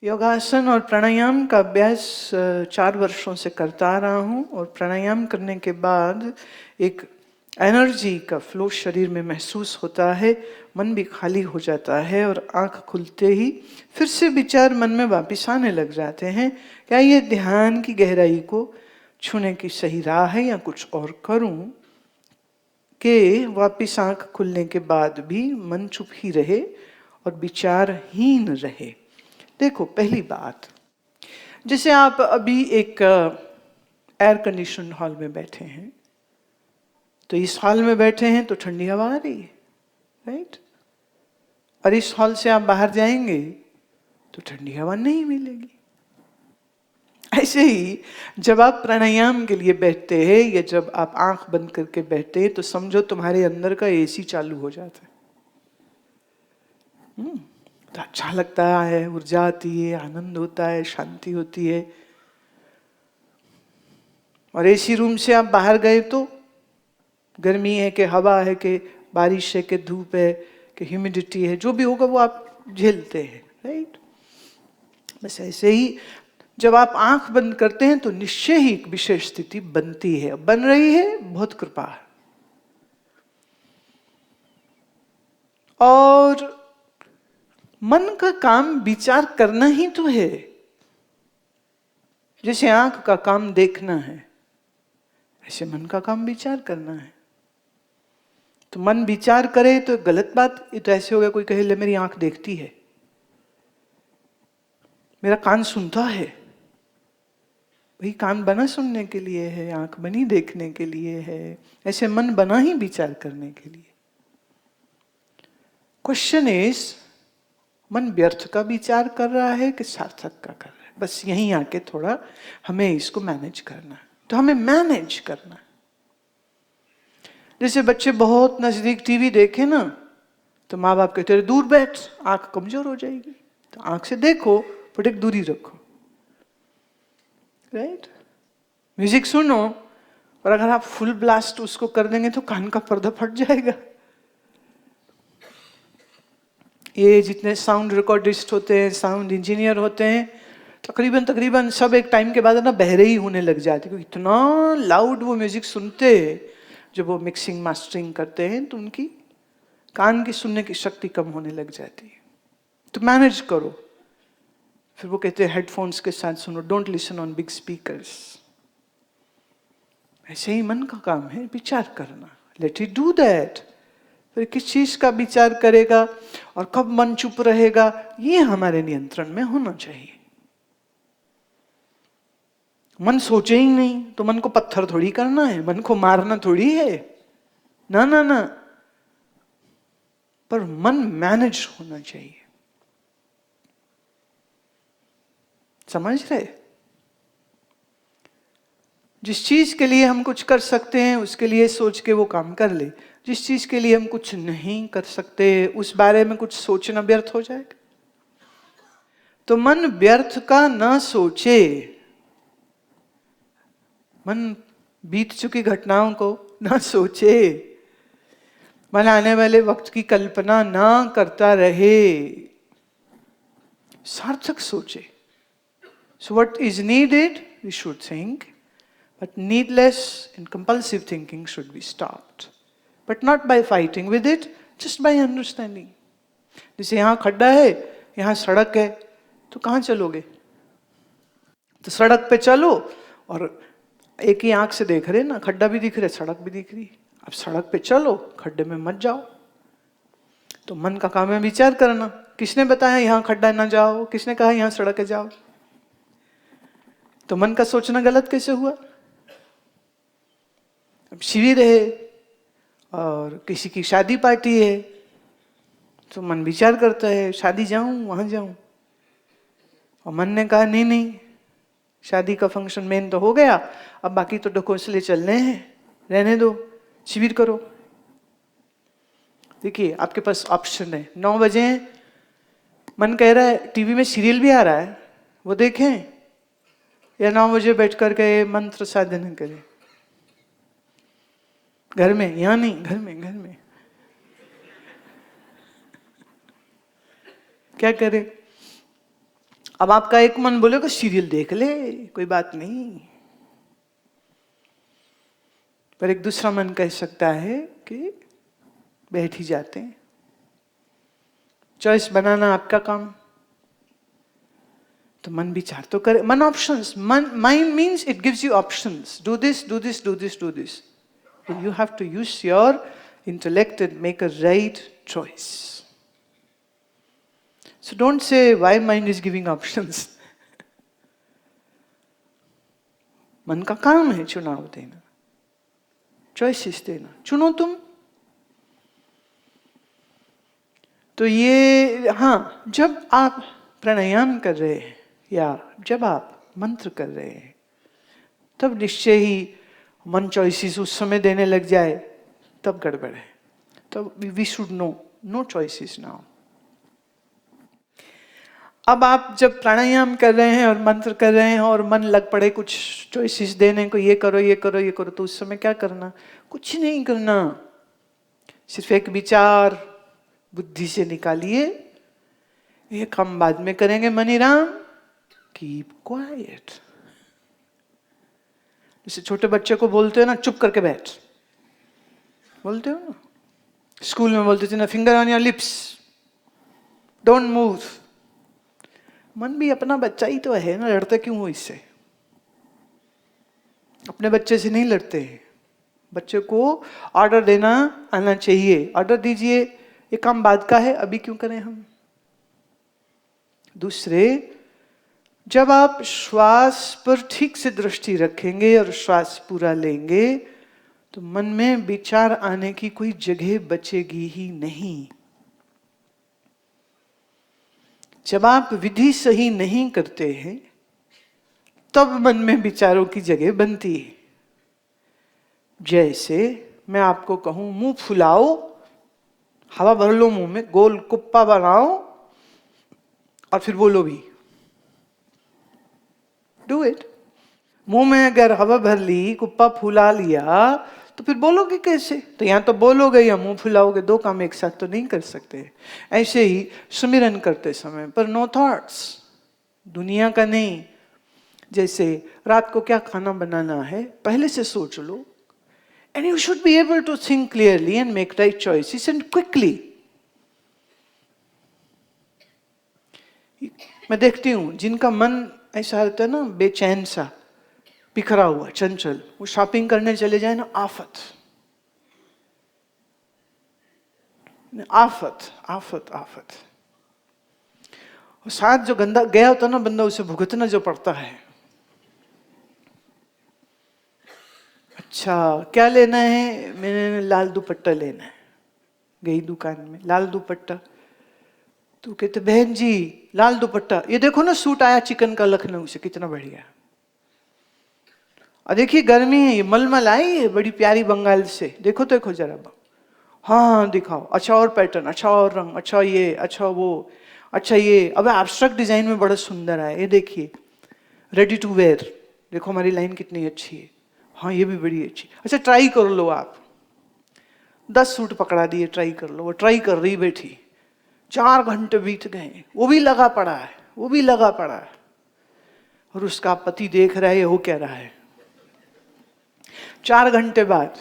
योगासन और प्राणायाम का अभ्यास 4 वर्षों से करता आ रहा हूँ और प्राणायाम करने के बाद एक एनर्जी का फ्लो शरीर में महसूस होता है, मन भी खाली हो जाता है और आंख खुलते ही फिर से विचार मन में वापस आने लग जाते हैं। क्या ये ध्यान की गहराई को छूने की सही राह है या कुछ और करूं कि वापस आंख खुलने के बाद भी मन चुप ही रहे और विचारहीन रहे। देखो, पहली बात, जैसे आप अभी एक एयर कंडीशन हॉल में बैठे हैं, तो इस हॉल में बैठे हैं तो ठंडी हवा आ रही है, राइट? और इस हॉल से आप बाहर जाएंगे तो ठंडी हवा नहीं मिलेगी। ऐसे ही जब आप प्राणायाम के लिए बैठते हैं या जब आप आंख बंद करके बैठते हैं तो समझो तुम्हारे अंदर का एसी चालू हो जाता है। तो अच्छा लगता है, ऊर्जा आती है, आनंद होता है, शांति होती है। और एसी रूम से आप बाहर गए तो गर्मी है कि हवा है कि बारिश है कि धूप है कि ह्यूमिडिटी है, जो भी होगा वो आप झेलते हैं, राइट? बस ऐसे ही जब आप आंख बंद करते हैं तो निश्चय ही एक विशेष स्थिति बनती है, बन रही है, बहुत कृपा है। और मन का काम विचार करना ही तो है। जैसे आंख का काम देखना है, ऐसे मन का काम विचार करना है। तो मन विचार करे तो गलत बात, ये तो ऐसे हो गया कोई कहे ले मेरी आंख देखती है, मेरा कान सुनता है। भाई, कान बना सुनने के लिए है, आंख बनी देखने के लिए है, ऐसे मन बना ही विचार करने के लिए। क्वेश्चन इज, मन व्यर्थ का विचार कर रहा है कि सार्थक का कर रहा है? बस यहीं आके थोड़ा हमें इसको मैनेज करना है। तो हमें मैनेज करना है। जैसे बच्चे बहुत नजदीक टीवी देखे ना, तो माँ बाप कहते हैं दूर बैठ, आंख कमजोर हो जाएगी। तो आंख से देखो बट एक दूरी रखो, राइट? म्यूजिक सुनो और अगर आप फुल ब्लास्ट उसको कर देंगे तो कान का पर्दा फट जाएगा। ये जितने साउंड रिकॉर्डिस्ट होते हैं, साउंड इंजीनियर होते हैं, तकरीबन सब एक टाइम के बाद ना बहरे ही होने लग जाते हैं, क्योंकि इतना लाउड वो म्यूजिक सुनते हैं। जब वो मिक्सिंग मास्टरिंग करते हैं तो उनकी कान की सुनने की शक्ति कम होने लग जाती है। तो मैनेज करो। फिर वो कहते हैं हेडफोन्स के साथ सुनो, don't listen on big speakers. ऐसे ही मन का काम है विचार करना, लेट इट डू दैट। फिर किस चीज का विचार करेगा और कब मन चुप रहेगा, ये हमारे नियंत्रण में होना चाहिए। मन सोचे ही नहीं तो मन को पत्थर थोड़ी करना है, मन को मारना थोड़ी है, ना ना ना। पर मन मैनेज होना चाहिए, समझ रहे? जिस चीज के लिए हम कुछ कर सकते हैं उसके लिए सोच के वो काम कर ले। जिस चीज के लिए हम कुछ नहीं कर सकते उस बारे में कुछ सोचना व्यर्थ हो जाएगा। तो मन व्यर्थ का ना सोचे, मन बीत चुकी घटनाओं को ना सोचे, मन आने वाले वक्त की कल्पना ना करता रहे, सार्थक सोचे। So what is needed, we should think, but needless and compulsive thinking should be stopped. But not by fighting with it, just by understanding. जैसे यहाँ खड्डा है, यहाँ सड़क है, तो कहाँ चलोगे? तो सड़क पे चलो और एक ही आंख से देख रहे ना, खड्डा भी दिख रहा है, सड़क भी दिख रही। अब सड़क पे चलो, खड्डे में मत जाओ। तो मन का काम है विचार करना। किसने बताया यहाँ खड्डा ना जाओ? किसने कहा यहाँ सड़क है जाओ? तो मन का सोचना गलत कैसे हुआ? अब शिविर है और किसी की शादी पार्टी है तो मन विचार करता है शादी जाऊं, वहां जाऊं। और मन ने कहा नहीं नहीं, शादी का फंक्शन मेन तो हो गया, अब बाकी तो ढकोसले चलने हैं, रहने दो, शिविर करो। देखिए, आपके पास ऑप्शन है। 9 बजे मन कह रहा है टीवी में सीरियल भी आ रहा है, वो देखें, या 9 बजे बैठ करके मंत्र साधना करें। घर में, यहाँ नहीं, घर में क्या करें? अब आपका एक मन बोलेगा सीरियल देख ले, कोई बात नहीं, पर एक दूसरा मन कह सकता है कि बैठ ही जाते हैं। चॉइस बनाना आपका काम, तो मन विचार तो करे। मन ऑप्शंस, मन mind means it gives you options, do this do this do this do this, you have to use your intellect and make a right choice. So don't say why mind is giving options. मन का काम है चुनाव देना, choices देना, चुनो तुम। तो ये हाँ, जब आप प्राणायाम कर रहे हैं या जब आप मंत्र कर रहे हैं, तब निश्चय ही मन चॉइसेस उस समय देने लग जाए, तब गड़बड़ है। तब we should know choices now. अब आप जब प्राणायाम कर रहे हैं और मंत्र कर रहे हैं और मन लग पड़े कुछ चॉइसेस देने को, ये करो ये करो ये करो, तो उस समय क्या करना? कुछ नहीं करना, सिर्फ एक विचार बुद्धि से निकालिए, ये काम बाद में करेंगे मनीराम, कीप क्वाइट। जैसे छोटे बच्चे को बोलते हो ना, चुप करके बैठ, बोलते हो ना, स्कूल में बोलते थे ना, finger on your lips, don't move. मन भी अपना बच्चा ही तो है ना, लड़ते क्यों हो इससे? अपने बच्चे से नहीं लड़ते, बच्चे को ऑर्डर देना आना चाहिए, ऑर्डर दीजिए, ये काम बाद का है, अभी क्यों करें हम? दूसरे, जब आप श्वास पर ठीक से दृष्टि रखेंगे और श्वास पूरा लेंगे, तो मन में विचार आने की कोई जगह बचेगी ही नहीं। जब आप विधि सही नहीं करते हैं, तब मन में विचारों की जगह बनती है। जैसे मैं आपको कहूं, मुंह फुलाओ, हवा भर लो मुंह में, गोल कुप्पा बनाओ और फिर बोलो भी, डू इट। मुंह में अगर हवा भर ली, कुप्पा फुला लिया, तो फिर बोलोगे कैसे? तो यहां तो बोलोगे या मुंह फुलाओगे, दो काम एक साथ तो नहीं कर सकते। ऐसे ही सुमिरन करते समय पर नो थॉट्स, दुनिया का नहीं। जैसे रात को क्या खाना बनाना है, पहले से सोच लो, and you should be able to think clearly and make right choices and quickly. मैं देखती हूं जिनका मन ऐसा रहता है ना, बेचैन सा, बिखरा हुआ, चंचल, वो शॉपिंग करने चले जाए ना, आफत आफत आफत आफत। और साथ जो गंदा गया होता ना बंदा, उसे भुगतना जो पड़ता है। अच्छा क्या लेना है? मैंने लाल दुपट्टा लेना है। गई दुकान में, लाल दुपट्टा। तो कहते बहन जी लाल दुपट्टा, ये देखो ना सूट आया चिकन का लखनऊ से, कितना बढ़िया। और देखिए गर्मी है, ये मलमल आई है बड़ी प्यारी बंगाल से, देखो देखो जरा। हाँ दिखाओ, अच्छा और पैटर्न, अच्छा और रंग, अच्छा ये, अच्छा वो, अच्छा ये। अब एब्स्ट्रैक्ट डिजाइन में बड़ा सुंदर है, ये देखिए, रेडी टू वेयर, देखो हमारी लाइन कितनी अच्छी है। हाँ ये भी बड़ी अच्छी, अच्छा ट्राई कर लो आप। 10 सूट पकड़ा दिए, ट्राई कर लो। वो ट्राई कर रही बैठी, 4 घंटे बीत गए, वो भी लगा पड़ा है, वो भी लगा पड़ा है। और उसका पति देख रहा है, वो कह रहा है। 4 घंटे बाद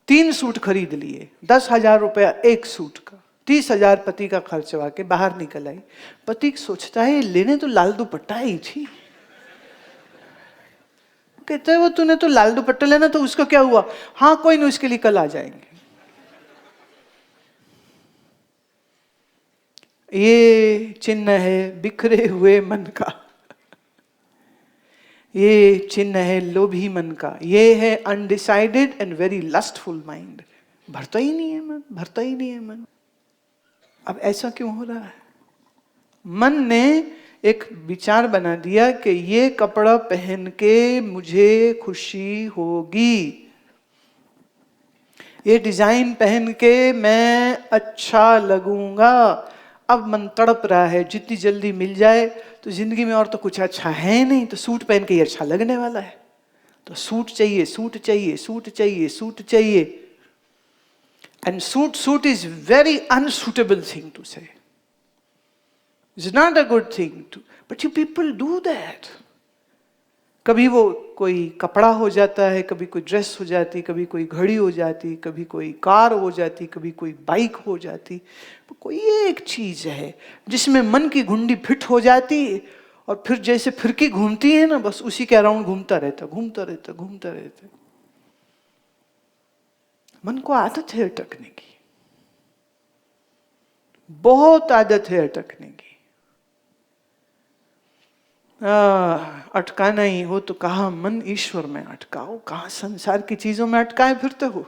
3 सूट खरीद लिए, 10,000 रुपया एक सूट का, 30,000 पति का खर्च हुआ के बाहर निकल आई। पति सोचता है लेने तो लाल दुपट्टा आई थी। कहते हैं वो तूने तो लाल दुपट्टा लेना, तो उसका क्या हुआ? हाँ कोई नहीं, उसके लिए कल आ जाएंगे। ये चिन्ह है बिखरे हुए मन का, ये चिन्ह है लोभी मन का, ये है undecided and very lustful mind. भरता ही नहीं है मन, भरता ही नहीं है मन। अब ऐसा क्यों हो रहा है? मन ने एक विचार बना दिया कि ये कपड़ा पहन के मुझे खुशी होगी, ये डिजाइन पहन के मैं अच्छा लगूंगा। अब मन तड़प रहा है, जितनी जल्दी मिल जाए, तो जिंदगी में और तो कुछ अच्छा है नहीं, तो सूट पहन के ही अच्छा लगने वाला है, तो सूट चाहिए, सूट चाहिए, सूट चाहिए, सूट चाहिए। And suit is very unsuitable thing to say. It's not a good thing to, but you people do that. कभी वो कोई कपड़ा हो जाता है, कभी कोई ड्रेस हो जाती, कभी कोई घड़ी हो जाती, कभी कोई कार हो जाती, कभी कोई बाइक हो जाती। तो कोई एक चीज है जिसमें मन की घुंडी फिट हो जाती और फिर जैसे फिरकी घूमती है ना, बस उसी के अराउंड घूमता रहता, घूमता रहता, घूमता रहता। मन को आदत है अटकने की, बहुत आदत है अटकने की। अटकाना ही हो तो कहा मन ईश्वर में अटकाओ, कहा संसार की चीजों में अटकाए फिरते हो।